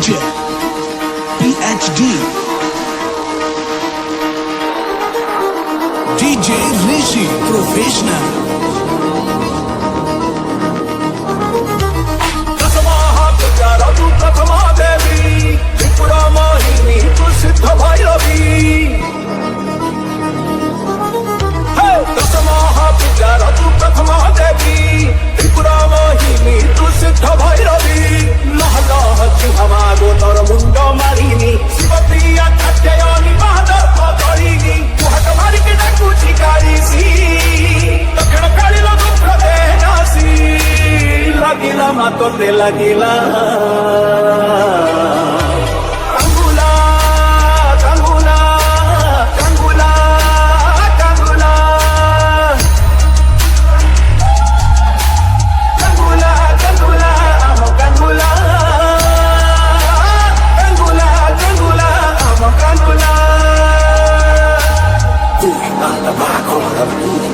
DJ PhD DJ Rishi Professional Kasamaha Pujaratu Prathama Devi Tripura Mohini Prasiddha Bhairavi Kasamaha Pujaratu Prathama Devi Tripura Mohini Prasiddha Bhairavi Mahalaha Chihamago Taramunda Marini Sivapriya Katyayani Mahadarpa Karini Kuhata Marike Daku Chikarisi Dakhina Kalila Dukha Denasi Lagila Matote Lagila Kangula Kangula Kangula Kangula Kangula Kangula Amo Kangula Kangula Kangula Amo Kangula Mata Bako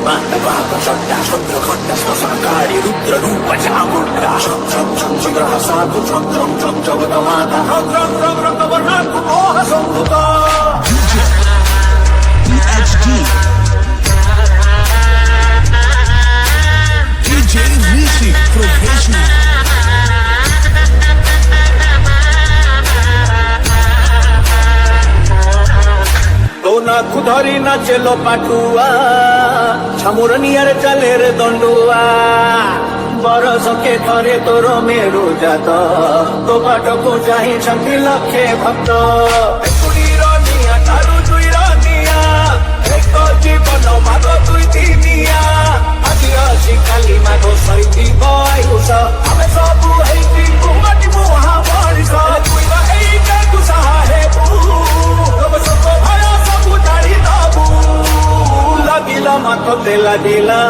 Mata Bako Shanta Shanta Khanda Sakari Rudra Rupa Chamunda Chandra Hasatu Chandra Jagatamata Ram Rakavarnaku Moha Sambuta DJ PhD DJ Rishi Professional Dona Kudhari na chelo patua Chamuraniar chaler dondua Baras ke thare toro meru jata To pato ko jahi chanti lakhe bhakta Ekuri raniya taru dui raniya Ekto jibano mago dui diniya Adi asi kali mago saiti bayusa Ame sabu heiti kumati muha barisa Dui va eika kusaha hebu Toba soko bhaya sabu tari tabu Lagila matote lagila